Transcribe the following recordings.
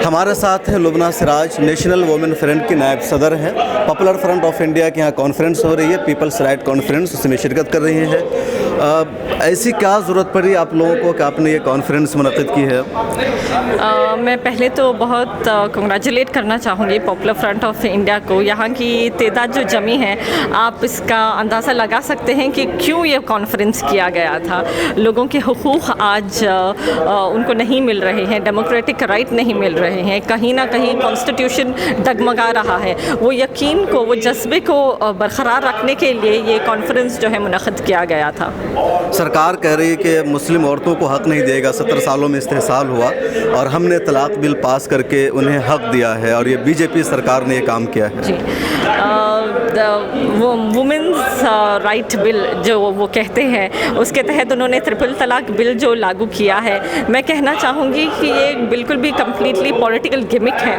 हमारे साथ हैं Lubna Siraj, national women front की नायब सदर हैं। पॉपुलर फ्रंट ऑफ इंडिया की यहाँ कॉन्फ्रेंस हो रही है, पीपल्स राइट कॉन्फ्रेंस, उसमें शिरकत कर रही हैं। ऐसी क्या ज़रूरत पड़ी आप लोगों को कि आपने ये कॉन्फ्रेंस मुनक़िद की है? मैं पहले तो बहुत कंग्रेचुलेट करना चाहूँगी पॉपुलर फ्रंट ऑफ इंडिया को। यहाँ की तादाद जो जमी है, आप इसका अंदाज़ा लगा सकते हैं कि क्यों ये कॉन्फ्रेंस किया गया था। लोगों के हुकूक़ आज उनको नहीं मिल रहे हैं, डेमोक्रेटिक राइट नहीं मिल रहे हैं, कहीं ना कहीं कॉन्स्टिट्यूशन डगमगा रहा है। वो यकीन को, वो जज्बे को बरकरार रखने के लिए ये कॉन्फ्रेंस जो है मुनक़िद किया गया था। सरकार कह रही है कि मुस्लिम औरतों को हक़ नहीं देगा। 17 सालों में इस्तेहसाल हुआ और हमने तलाक़ बिल पास करके उन्हें हक़ दिया है, और ये बीजेपी सरकार ने ये काम किया है। जी, वो वुमेन्स राइट बिल जो वो कहते हैं, उसके तहत उन्होंने ट्रिपल तलाक बिल जो लागू किया है, मैं कहना चाहूँगी कि ये बिल्कुल भी कम्प्लीटली पॉलिटिकल गिमिक है।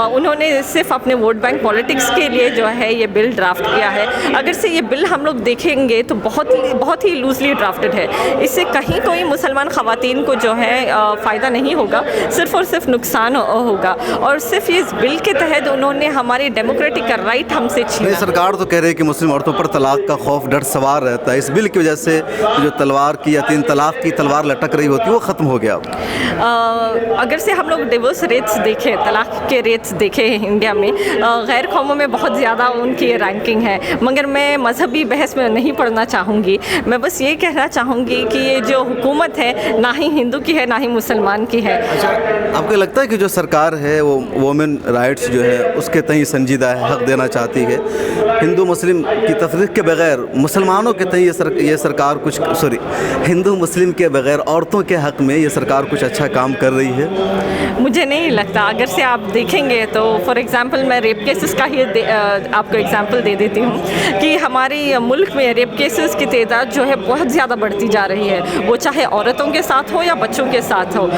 उन्होंने सिर्फ अपने वोट बैंक पॉलिटिक्स के लिए जो है ये बिल ड्राफ्ट किया है। अगर से ये बिल हम लोग देखेंगे तो बहुत ही लूजली ड्राफ्टेड है। इससे कहीं कोई मुसलमान ख़वातीन को जो है फ़ायदा नहीं होगा, सिर्फ़ और सिर्फ नुकसान होगा। और सिर्फ इस बिल के तहत उन्होंने हमारे डेमोक्रेटिक राइट हमसे छीना। सरकार तो कह रही है कि मुस्लिम औरतों पर तलाक का खौफ, डर सवार रहता है। इस बिल की वजह से जो तलवार की या 3 तलाक की तलवार लटक रही होती है वो ख़त्म हो गया। अगर से हम लोग डिवोर्स रेट्स देखें, तलाक के रेट्स देखें इंडिया में, गैर कौमों में बहुत ज़्यादा उनकी रैंकिंग है। मगर मैं मजहबी बहस में नहीं पढ़ना चाहूँगी। मैं बस ये कहना चाहूँगी कि ये जो हुकूमत है, ना ही हिंदू की है ना ही मुसलमान की है। अच्छा, आपको लगता है कि जो सरकार है वो वुमेन राइट्स जो है उसके तय संजीदा है, हक़ देना चाहती है? हिंदू मुस्लिम की तफरीक़ के बगैर मुसलमानों के तय ये सरकार कुछ, हिंदू मुस्लिम के बगैर औरतों के हक़ में ये सरकार कुछ अच्छा काम कर रही है? मुझे नहीं लगता। अगर से आप देखेंगे तो फॉर एग्ज़ाम्पल मैं रेप केसेस का ही आपको एग्ज़ाम्पल दे देती हूँ कि हमारे मुल्क में रेप केसेस की तादाद जो है बहुत ज़्यादा बढ़ती जा रही है, वो चाहे औरतों के साथ हो या बच्चों के साथ हो।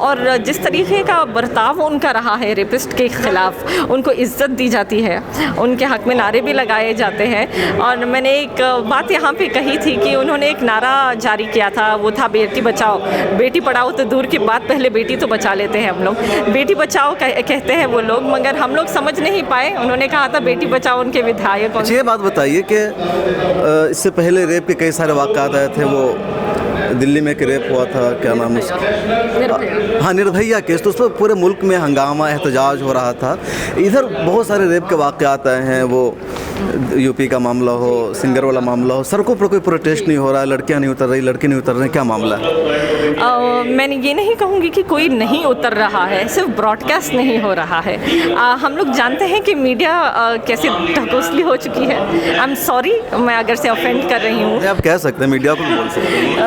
और जिस तरीके का बर्ताव उनका रहा है रेपिस्ट के ख़िलाफ़, उनको इज़्ज़त दी जाती है, उनके हक़ में नारे भी लगाए जाते हैं। और मैंने एक बात यहाँ पे कही थी कि उन्होंने एक नारा जारी किया था, वो था बेटी बचाओ। बेटी पढ़ाओ तो दूर की बात, पहले बेटी तो बचा लेते हैं हम लोग। बेटी बचाओ कहते हैं वो लोग, मगर हम लोग समझ नहीं पाए। उन्होंने कहा था बेटी बचाओ उनके विधायक। ये बात बताइए कि इससे पहले रेप के कई सारे वाक़यात आए थे। वो दिल्ली में एक रेप हुआ था, क्या नाम है उसका? हाँ, निर्भया केस। तो उस पर पूरे मुल्क में हंगामा, एहतजाज हो रहा था। इधर बहुत सारे रेप के वाक़यात आए हैं। वो यूपी का मामला हो, सिंगर वाला मामला हो, सड़कों पर कोई प्रोटेस्ट नहीं हो रहा है, लड़कियां नहीं उतर रही, लड़के नहीं उतर रहे, क्या मामला है? मैंने ये नहीं कहूँगी कि कोई नहीं उतर रहा है, सिर्फ ब्रॉडकास्ट नहीं हो रहा है। हम लोग जानते हैं कि मीडिया कैसे ढकोसली हो चुकी है। आई एम सॉरी, मैं अगर से ऑफेंड कर रही हूँ। आप कह सकते हैं, मीडिया को भी बोल सकते हैं।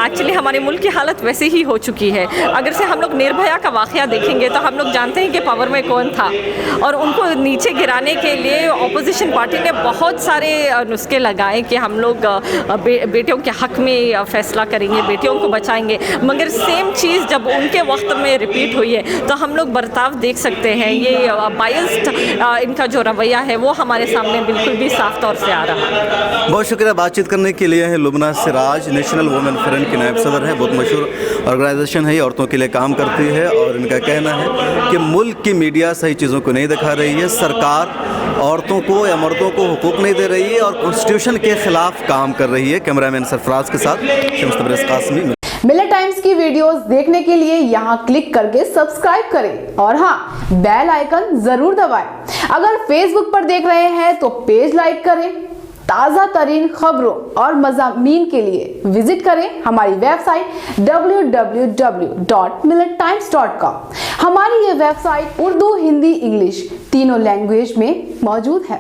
एक्चुअली हमारे मुल्क की हालत वैसे ही हो चुकी है। अगर से हम लोग निर्भया का वाक़या देखेंगे तो हम लोग जानते हैं कि पावर में कौन था, और उनको नीचे गिराने के लिए अपोजिशन पार्टी ने बहुत सारे नुस्खे लगाए कि हम लोग बेटियों के हक़ में फ़ैसला करेंगे, बेटियों को बचाएंगे। मगर सेम चीज़ जब उनके वक्त में रिपीट हुई है तो हम लोग बर्ताव देख सकते हैं। ये बायस्ड इनका जो रवैया है वो हमारे सामने बिल्कुल भी साफ तौर से आ रहा है। बहुत शुक्रिया बातचीत करने के लिए। है Lubna Siraj, national women front की नायब सदर है। बहुत मशहूर ऑर्गेनाइजेशन है, औरतों के लिए काम करती है। और इनका कहना है कि मुल्क की मीडिया सही चीज़ों को नहीं दिखा रही है, सरकार औरतों को या मर्दों को हुकूक नहीं दे रही है और कॉन्स्टिट्यूशन के खिलाफ काम कर रही है। कैमरामैन सरफराज के साथ शम्स तबरेज़ कासमी। मिलत टाइम्स की वीडियोस देखने के लिए यहाँ क्लिक करके सब्सक्राइब करें और हाँ, बेल आइकन जरूर दबाएं। अगर फेसबुक पर देख रहे हैं तो पेज लाइक करें। ताज़ा तरीन खबरों और मज़ामीन के लिए विजिट करें हमारी वेबसाइट www.millettimes.com। हमारी ये वेबसाइट उर्दू, हिंदी, इंग्लिश तीनों लैंग्वेज में मौजूद है।